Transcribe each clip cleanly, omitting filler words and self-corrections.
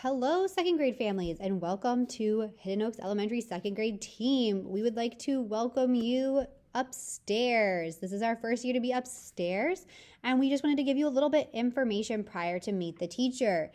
Hello, second grade families, and welcome to Hidden Oaks Elementary second grade team. We would like to welcome you upstairs. This is our first year to be upstairs, and we just wanted to give you a little bit information prior to meet the teacher.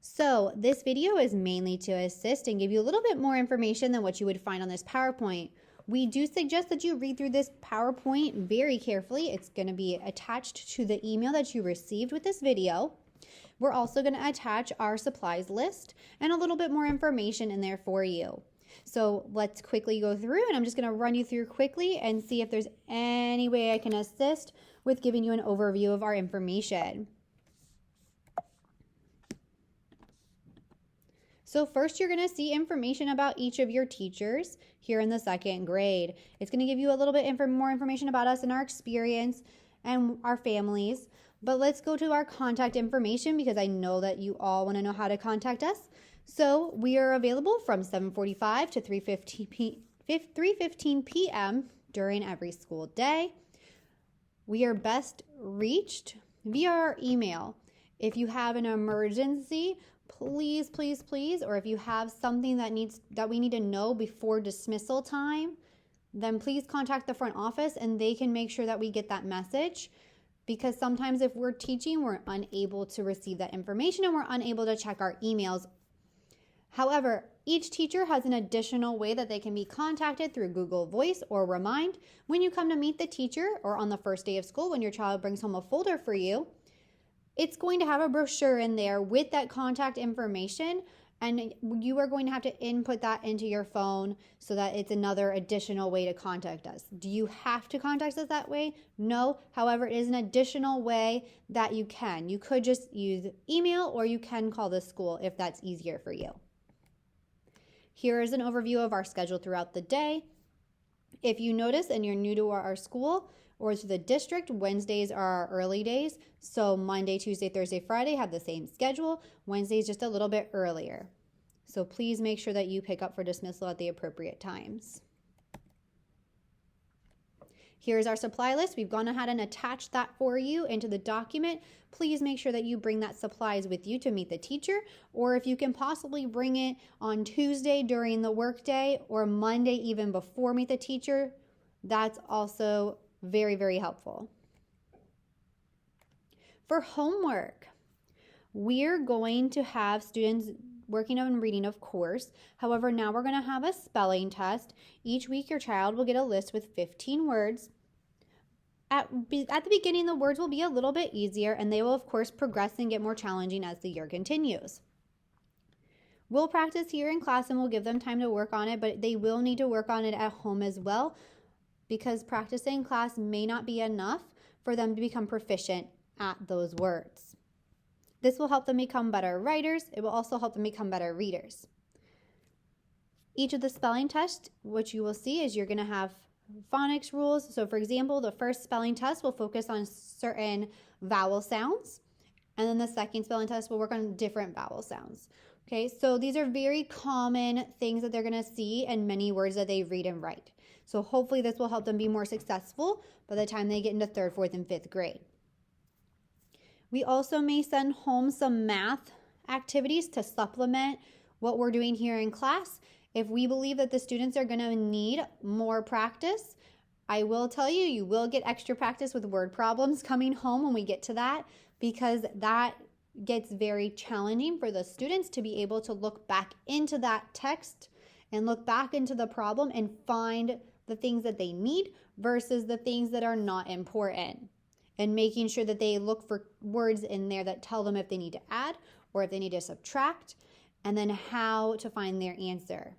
So this video is mainly to assist and give you a little bit more information than what you would find on this PowerPoint. We do suggest that you read through this PowerPoint very carefully. It's going to be attached to the email that you received with this video. We're also going to attach our supplies list and a little bit more information in there for you. So let's quickly go through, and I'm just going to run you through quickly and see if there's any way I can assist with giving you an overview of our information. So first, you're going to see information about each of your teachers here in the second grade. It's going to give you a little bit more information about us and our experience and our families. But let's go to our contact information because I know that you all want to know how to contact us. So we are available from 7:45 to 3:15 p.m. during every school day. We are best reached via our email. If you have an emergency, please, or if you have something that we need to know before dismissal time, then please contact the front office and they can make sure that we get that message. Because sometimes if we're teaching, we're unable to receive that information and we're unable to check our emails. However, each teacher has an additional way that they can be contacted through Google Voice or Remind. When you come to meet the teacher or on the first day of school when your child brings home a folder for you, it's going to have a brochure in there with that contact information, and you are going to have to input that into your phone so that it's another additional way to contact us. Do you have to contact us that way? No. However, it is an additional way that you can. You could just use email or you can call the school if that's easier for you. Here is an overview of our schedule throughout the day. If you notice and you're new to our school or to the district, Wednesdays are our early days. So Monday, Tuesday, Thursday, Friday have the same schedule. Wednesday is just a little bit earlier. So please make sure that you pick up for dismissal at the appropriate times. Here's our supply list. We've gone ahead and attached that for you into the document. Please make sure that you bring that supplies with you to meet the teacher, or if you can possibly bring it on Tuesday during the workday or Monday even before meet the teacher, that's also very, very helpful. For homework, we're going to have students working on reading, of course. However, now we're going to have a spelling test. Each week, your child will get a list with 15 words. At the beginning, the words will be a little bit easier, and they will, of course, progress and get more challenging as the year continues. We'll practice here in class, and we'll give them time to work on it, but they will need to work on it at home as well, because practicing in class may not be enough for them to become proficient at those words. This will help them become better writers. It will also help them become better readers. Each of the spelling tests, what you will see is you're going to have phonics rules. So for example, the first spelling test will focus on certain vowel sounds, and then the second spelling test will work on different vowel sounds. Okay, so these are very common things that they're going to see and many words that they read and write. So hopefully this will help them be more successful by the time they get into 3rd, 4th, and 5th grade. We also may send home some math activities to supplement what we're doing here in class. If we believe that the students are going to need more practice, I will tell you, you will get extra practice with word problems coming home when we get to that, because that gets very challenging for the students to be able to look back into that text and look back into the problem and find the things that they need versus the things that are not important, and making sure that they look for words in there that tell them if they need to add or if they need to subtract, and then how to find their answer.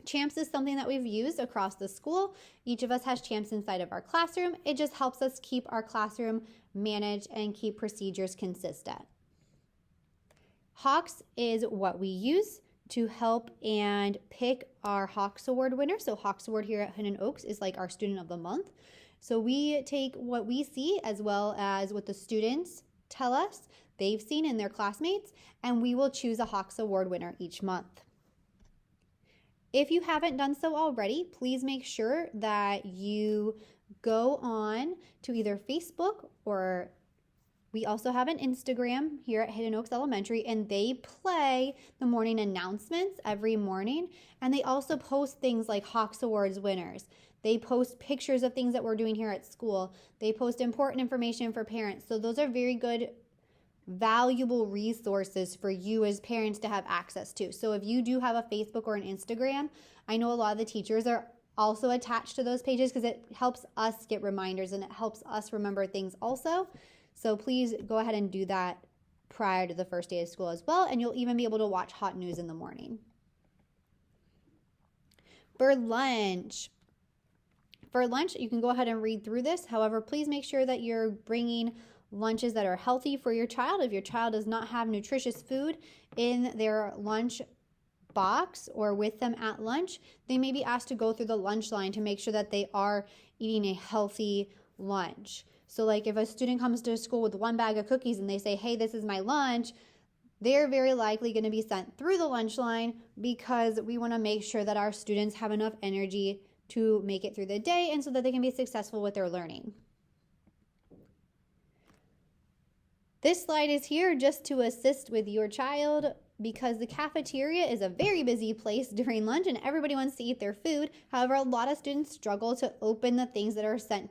Champs is something that we've used across the school. Each of us has Champs inside of our classroom. It just helps us keep our classroom managed and keep procedures consistent. Hawks is what we use to help and pick our Hawks Award winner. So Hawks Award here at Hidden Oaks is like our Student of the Month. So we take what we see as well as what the students tell us they've seen in their classmates, and we will choose a Hawks Award winner each month. If you haven't done so already, please make sure that you go on to either Facebook or We also have an Instagram here at Hidden Oaks Elementary, and they play the morning announcements every morning. And they also post things like Hawks Awards winners. They post pictures of things that we're doing here at school. They post important information for parents. So those are very good, valuable resources for you as parents to have access to. So if you do have a Facebook or an Instagram, I know a lot of the teachers are also attached to those pages because it helps us get reminders and it helps us remember things also. So please go ahead and do that prior to the first day of school as well, and you'll even be able to watch hot news in the morning. For lunch, you can go ahead and read through this. However, please make sure that you're bringing lunches that are healthy for your child. If your child does not have nutritious food in their lunch box or with them at lunch, they may be asked to go through the lunch line to make sure that they are eating a healthy lunch. So like if a student comes to school with one bag of cookies and they say, hey, this is my lunch, they're very likely going to be sent through the lunch line because we want to make sure that our students have enough energy to make it through the day and so that they can be successful with their learning. This slide is here just to assist with your child because the cafeteria is a very busy place during lunch and everybody wants to eat their food. However, a lot of students struggle to open the things that are sent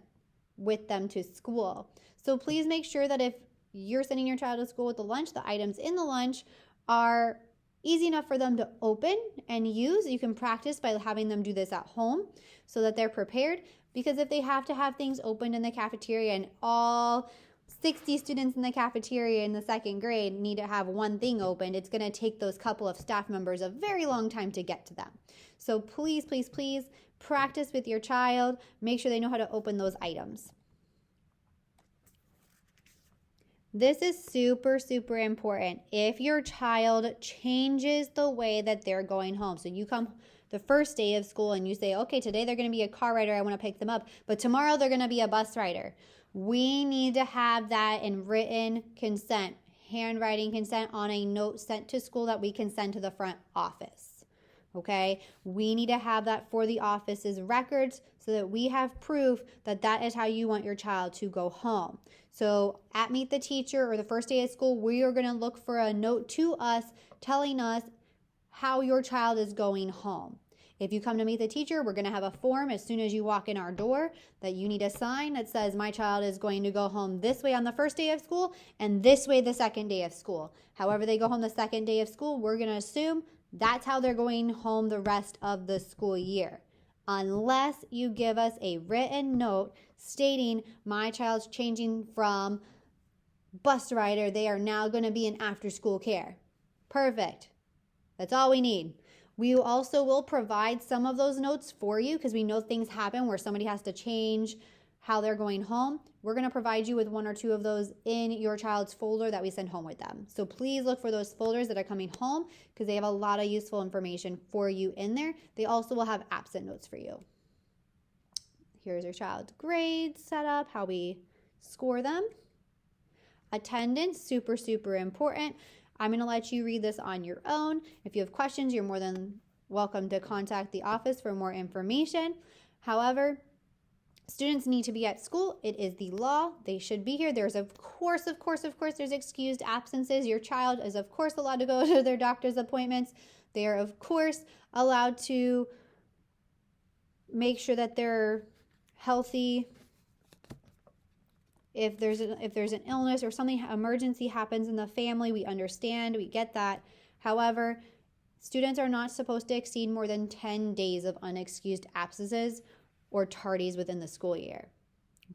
with them to school. So please make sure that if you're sending your child to school with the lunch, the items in the lunch are easy enough for them to open and use. You can practice by having them do this at home so that they're prepared, because if they have to have things opened in the cafeteria and all 60 students in the cafeteria in the second grade need to have one thing opened, it's going to take those couple of staff members a very long time to get to them. So please, please, please practice with your child. Make sure they know how to open those items. This is super, super important. If your child changes the way that they're going home, so you come the first day of school and you say, okay, today they're going to be a car rider, I want to pick them up, but tomorrow they're going to be a bus rider. We need to have that in written consent, handwriting consent on a note sent to school that we can send to the front office. Okay, we need to have that for the office's records so that we have proof that that is how you want your child to go home. So at Meet the Teacher or the first day of school, we are going to look for a note to us telling us how your child is going home. If you come to Meet the Teacher, we're going to have a form as soon as you walk in our door that you need to sign that says my child is going to go home this way on the first day of school and this way the second day of school. However they go home the second day of school, we're going to assume that's how they're going home the rest of the school year, unless you give us a written note stating my child's changing from bus rider, they are now going to be in after-school care. Perfect. That's all we need. We also will provide some of those notes for you because we know things happen where somebody has to change how they're going home. We're going to provide you with one or two of those in your child's folder that we send home with them. So please look for those folders that are coming home because they have a lot of useful information for you in there. They also will have absent notes for you. Here's your child's grades set up, how we score them. Attendance, super, super important. I'm going to let you read this on your own. If you have questions, you're more than welcome to contact the office for more information. However, students need to be at school. It is the law. They should be here. There's of course, there's excused absences. Your child is of course allowed to go to their doctor's appointments. They are of course allowed to make sure that they're healthy. If there's an illness or something, emergency happens in the family, we understand, we get that. However, students are not supposed to exceed more than 10 days of unexcused absences or tardies within the school year.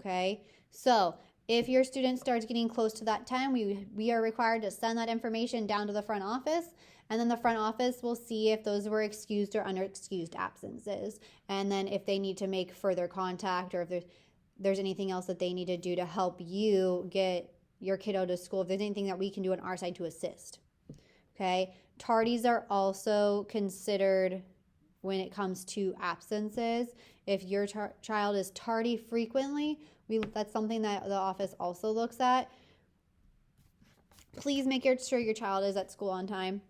Okay? So if your student starts getting close to that 10, we are required to send that information down to the front office, and then the front office will see if those were excused or unexcused absences. And then if they need to make further contact or if there's anything else that they need to do to help you get your kiddo to school, if there's anything that we can do on our side to assist. Okay? Tardies are also considered when it comes to absences. If your child is tardy frequently, that's something that the office also looks at. Please make sure your child is at school on time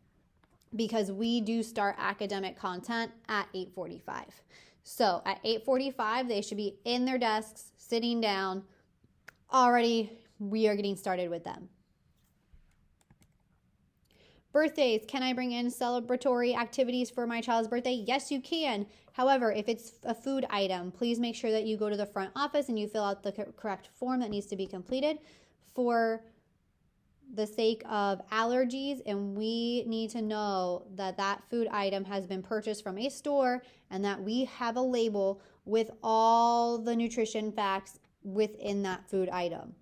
because we do start academic content at 8:45. So at 8:45, they should be in their desks, sitting down, already we are getting started with them. Birthdays. Can I bring in celebratory activities for my child's birthday? Yes, you can. However, if it's a food item, please make sure that you go to the front office and you fill out the correct form that needs to be completed for the sake of allergies. And we need to know that that food item has been purchased from a store and that we have a label with all the nutrition facts within that food item.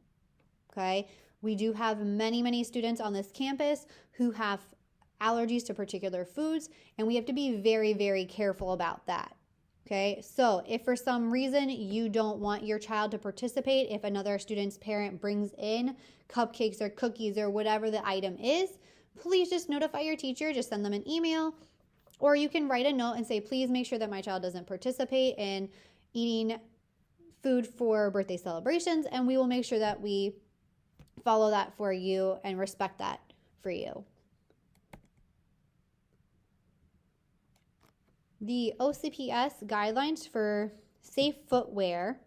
Okay? We do have many, many students on this campus who have allergies to particular foods, and we have to be very, very careful about that. Okay, so if for some reason you don't want your child to participate, if another student's parent brings in cupcakes or cookies or whatever the item is, please just notify your teacher, just send them an email, or you can write a note and say, please make sure that my child doesn't participate in eating food for birthday celebrations, and we will make sure that we follow that for you and respect that for you. The OCPS guidelines for safe footwear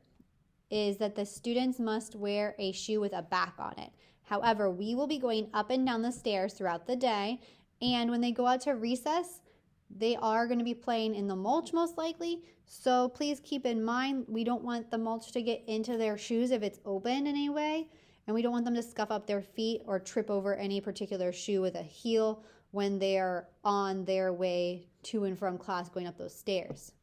is that the students must wear a shoe with a back on it. However, we will be going up and down the stairs throughout the day, and when they go out to recess, they are going to be playing in the mulch most likely. So please keep in mind, we don't want the mulch to get into their shoes if it's open in any way. And we don't want them to scuff up their feet or trip over any particular shoe with a heel when they're on their way to and from class going up those stairs.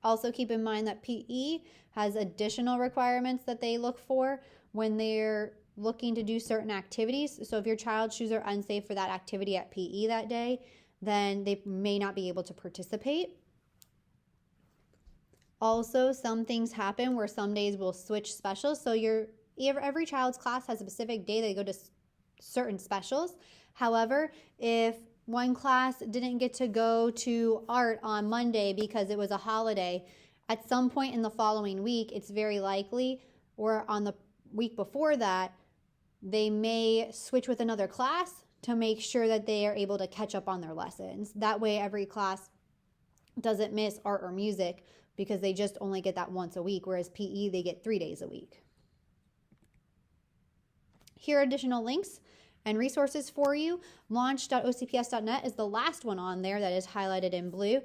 Also keep in mind that PE has additional requirements that they look for when they're looking to do certain activities. So if your child's shoes are unsafe for that activity at PE that day, then they may not be able to participate. Also, some things happen where some days we'll switch specials. So every child's class has a specific day they go to certain specials. However, if one class didn't get to go to art on Monday because it was a holiday, at some point in the following week, it's very likely, or on the week before that, they may switch with another class to make sure that they are able to catch up on their lessons. That way, every class doesn't miss art or music because they just only get that once a week, whereas PE, they get 3 days a week. Here are additional links and resources for you. Launch.ocps.net is the last one on there that is highlighted in blue.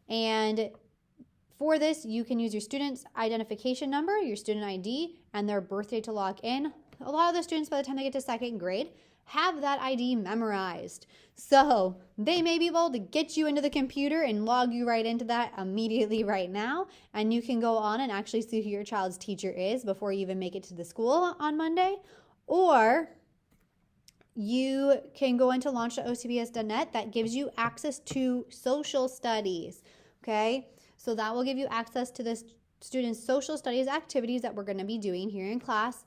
And for this, you can use your student's identification number, your student ID, and their birthday to log in. A lot of the students, by the time they get to second grade, have that ID memorized. So they may be able to get you into the computer and log you right into that immediately right now. And you can go on and actually see who your child's teacher is before you even make it to the school on Monday. Or you can go into launch.ocps.net. That gives you access to social studies, okay? So that will give you access to the students' social studies activities that we're going to be doing here in class.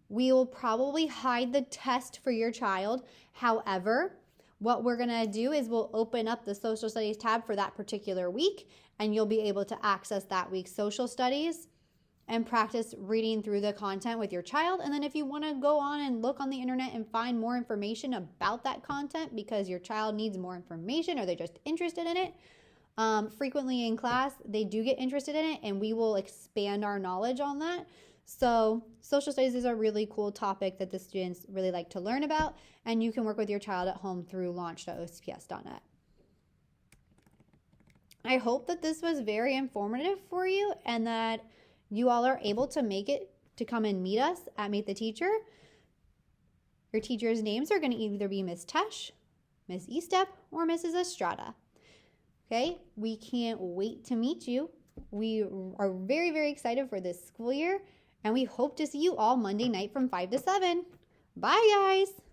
We will probably hide the test for your child. However, what we're going to do is we'll open up the social studies tab for that particular week, and you'll be able to access that week's social studies and practice reading through the content with your child. And then if you want to go on and look on the internet and find more information about that content because your child needs more information or they're just interested in it, frequently in class, they do get interested in it and we will expand our knowledge on that. So social studies is a really cool topic that the students really like to learn about, and you can work with your child at home through launch.ocps.net. I hope that this was very informative for you and that you all are able to make it to come and meet us at Meet the Teacher. Your teachers' names are going to either be Miss Tesh, Miss Estep, or Mrs. Estrada. Okay, we can't wait to meet you. We are very, very excited for this school year, and we hope to see you all Monday night from 5 to 7. Bye, guys.